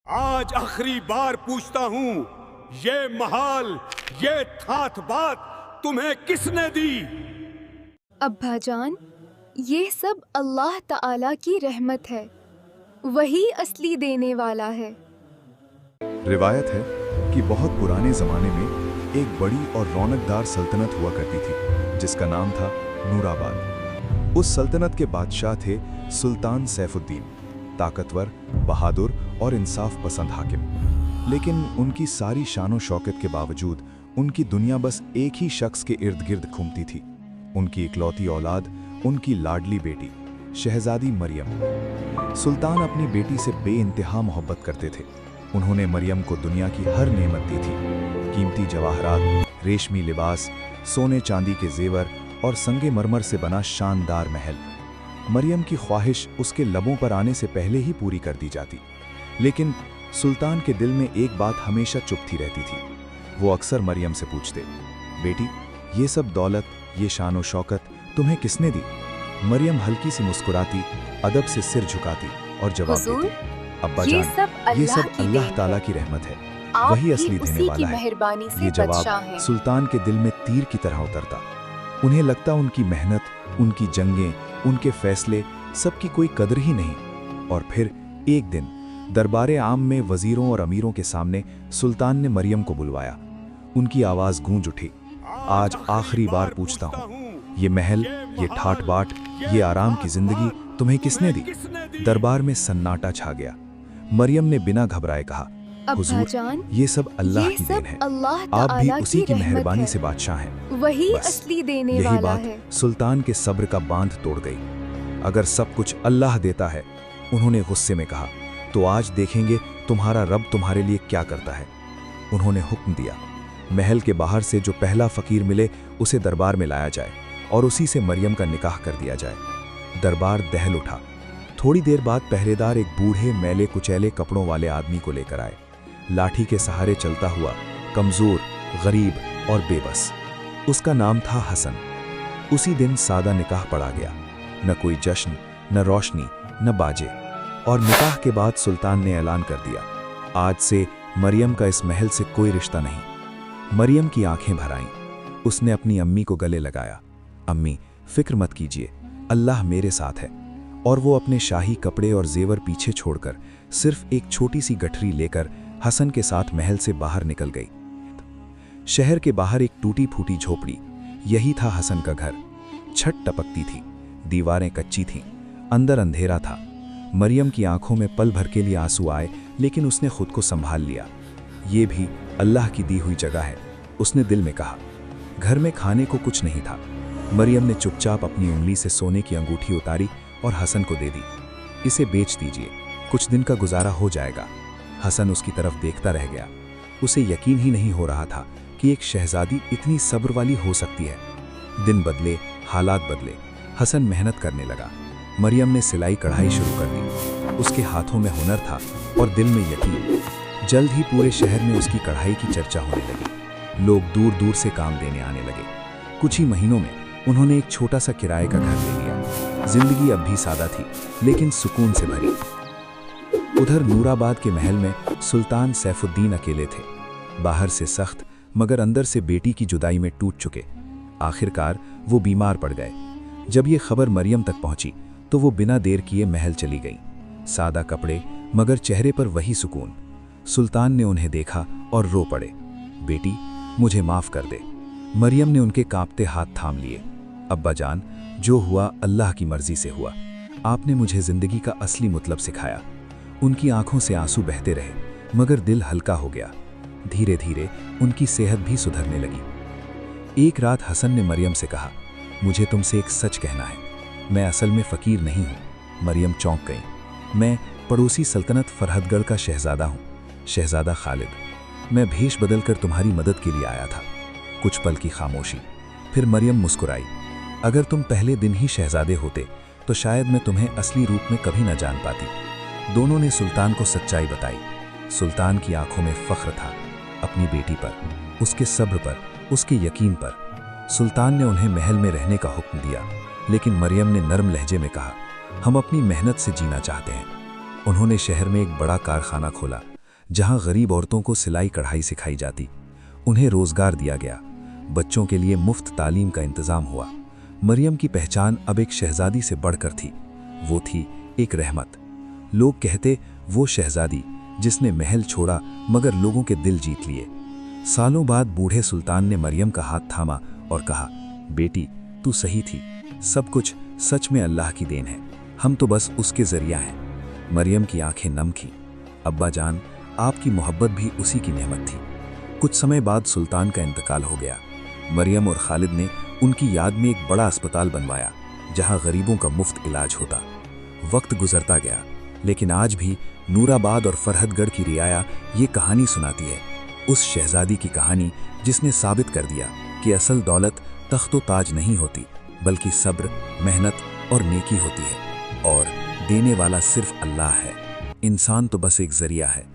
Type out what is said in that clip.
आज आखिरी बार पूछता हूँ, ये महाल, ये ठाठ बाट तुम्हें किसने दी? अब्बा जान, ये सब अल्लाह ताला की रहमत है। वही असली देने वाला है। रिवायत है कि बहुत पुराने जमाने में एक बड़ी और रौनकदार सल्तनत हुआ करती थी जिसका नाम था नूराबाद। उस सल्तनत के बादशाह थे सुल्तान सैफुद्दीन, ताकतवर, बहादुर और इंसाफ पसंद हाकिम। लेकिन उनकी सारी शानो शौकत के बावजूद उनकी दुनिया बस एक ही शख्स के इर्द गिर्द घूमती थी। उनकी इकलौती औलाद, उनकी लाडली बेटी शहजादी मरियम। सुल्तान अपनी बेटी से बेइंतहा मोहब्बत करते थे। उन्होंने मरियम को दुनिया की हर नेमत दी थी, कीमती जवाहरात, रेशमी लिबास, सोने चांदी के जेवर और संगे मरमर से बना शानदार महल। मरियम की ख्वाहिश उसके लबों पर आने से पहले ही पूरी कर दी जाती। लेकिन सुल्तान के दिल में एक बात हमेशा चुपती रहती थी। वो अक्सर मरियम से पूछते, बेटी, ये सब दौलत, ये शानो शौकत तुम्हें किसने दी? मरियम हल्की सी मुस्कुराती, अदब से सिर झुकाती और जवाब देती, अब्बा जान, ये सब अल्लाह ताला की रहमत है, वही असली देने वाला है। ये जवाब सुल्तान के दिल में तीर की तरह उतरता। उन्हें लगता उनकी मेहनत, उनकी जंगें, उनके फैसले सबकी कोई कदर ही नहीं। और फिर एक दिन दरबारे आम में वजीरों और अमीरों के सामने सुल्तान ने मरियम को बुलवाया। उनकी आवाज गूंज उठी, आज आखिरी बार पूछता हूँ, ये महल, ये ठाट बाट, ये आराम की जिंदगी तुम्हें किसने दी? दरबार में सन्नाटा छा गया। मरियम ने बिना घबराए कहा, हुजूर, ये सब अल्लाह की देन है, आप भी उसी की मेहरबानी से बादशाह हैं। वही असली देने यही वाला बात है। सुल्तान के सब्र का बांध तोड़ गई। अगर सब कुछ अल्लाह देता है, उन्होंने गुस्से में कहा, तो आज देखेंगे तुम्हारा रब तुम्हारे लिए क्या करता है। उन्होंने हुक्म दिया, महल के बाहर से जो पहला फकीर मिले उसे दरबार में लाया जाए और उसी से मरियम का निकाह कर दिया जाए। दरबार दहल उठा। थोड़ी देर बाद पहरेदार एक बूढ़े मैले कुचैले कपड़ों वाले आदमी को लेकर आए। लाठी के सहारे चलता हुआ, कमजोर, गरीब और बेबस। उसका नाम था हसन। उसी दिन सादा निकाह पढ़ा गया। न कोई जश्न, न रोशनी, न बाजे। और निकाह के बाद सुल्तान ने ऐलान कर दिया, आज से मरियम का इस महल से कोई रिश्ता नहीं। मरियम की आंखें भर आईं। उसने अपनी अम्मी को गले लगाया, अम्मी, फिक्र मत कीजिए, अल्लाह मेरे साथ है। और वो अपने शाही कपड़े और जेवर पीछे छोड़कर सिर्फ एक छोटी सी गठरी लेकर हसन के साथ महल से बाहर निकल गई। शहर के बाहर एक टूटी फूटी झोपड़ी, यही था हसन का घर। छत टपकती थी, दीवारें कच्ची थीं, अंदर अंधेरा था। मरियम की आंखों में पल भर के लिए आंसू आए, लेकिन उसने खुद को संभाल लिया। ये भी अल्लाह की दी हुई जगह है, उसने दिल में कहा। घर में खाने को कुछ नहीं था। मरियम ने चुपचाप अपनी उंगली से सोने की अंगूठी उतारी और हसन को दे दी। इसे बेच दीजिए, कुछ दिन का गुजारा हो जाएगा। हसन उसकी तरफ देखता रह गया। उसे यकीन ही नहीं हो रहा था कि एक शहजादी इतनी सब्र वाली हो सकती है। दिन बदले, हालात बदले। हसन मेहनत करने लगा। मरियम ने सिलाई कढ़ाई शुरू कर दी। उसके हाथों में हुनर था और दिल में यकीन। जल्द ही पूरे शहर में उसकी कढ़ाई की चर्चा होने लगी। लोग दूर दूर से काम देने आने लगे। कुछ ही महीनों में उन्होंने एक छोटा सा किराए का घर ले लिया। जिंदगी अब भी सादा थी, लेकिन सुकून से भरी। उधर नूराबाद के महल में सुल्तान सैफुद्दीन अकेले थे। बाहर से सख्त, मगर अंदर से बेटी की जुदाई में टूट चुके। आखिरकार वो बीमार पड़ गए। जब ये खबर मरियम तक पहुंची तो वो बिना देर किए महल चली गई। सादा कपड़े, मगर चेहरे पर वही सुकून। सुल्तान ने उन्हें देखा और रो पड़े, बेटी, मुझे माफ कर दे। मरियम ने उनके कांपते हाथ थाम लिए। अब्बा जान, जो हुआ अल्लाह की मर्जी से हुआ। आपने मुझे जिंदगी का असली मतलब सिखाया। उनकी आंखों से आंसू बहते रहे, मगर दिल हल्का हो गया। धीरे धीरे उनकी सेहत भी सुधरने लगी। एक रात हसन ने मरियम से कहा, मुझे तुमसे एक सच कहना है, मैं असल में फ़कीर नहीं हूँ। मरियम चौंक गई। मैं पड़ोसी सल्तनत फरहदगढ़ का शहजादा हूँ, शहजादा खालिद। मैं भेष बदलकर तुम्हारी मदद के लिए आया था। कुछ पल की खामोशी, फिर मरियम मुस्कुराई। अगर तुम पहले दिन ही शहजादे होते तो शायद मैं तुम्हें असली रूप में कभी न जान पाती। दोनों ने सुल्तान को सच्चाई बताई। सुल्तान की आंखों में फख्र था, अपनी बेटी पर, उसके सब्र पर, उसके यकीन पर। सुल्तान ने उन्हें महल में रहने का हुक्म दिया, लेकिन मरियम ने नरम लहजे में कहा, हम अपनी मेहनत से जीना चाहते हैं। उन्होंने शहर में एक बड़ा कारखाना खोला, जहां गरीब औरतों को सिलाई कढ़ाई सिखाई जाती। उन्हें रोजगार दिया गया। बच्चों के लिए मुफ्त तालीम का इंतजाम हुआ। मरियम की पहचान अब एक शहजादी से बढ़कर थी। वो थी एक रहमत। लोग कहते, वो शहजादी जिसने महल छोड़ा मगर लोगों के दिल जीत लिए। सालों बाद बूढ़े सुल्तान ने मरियम का हाथ थामा और कहा, बेटी तू सही थी, सब कुछ सच में अल्लाह की देन है, हम तो बस उसके जरिया हैं। मरियम की आंखें नम थीं। अब्बा जान, आपकी मोहब्बत भी उसी की नेमत थी। कुछ समय बाद सुल्तान का इंतकाल हो गया। मरियम और खालिद ने उनकी याद में एक बड़ा अस्पताल बनवाया जहां गरीबों का मुफ्त इलाज होता। वक्त गुजरता गया, लेकिन आज भी नूराबाद और फरहदगढ़ की रियाया ये कहानी सुनाती है, उस शहजादी की कहानी जिसने साबित कर दिया कि असल दौलत तख्तो ताज नहीं होती, बल्कि सब्र, मेहनत और नेकी होती है, और देने वाला सिर्फ अल्लाह है। इंसान तो बस एक जरिया है।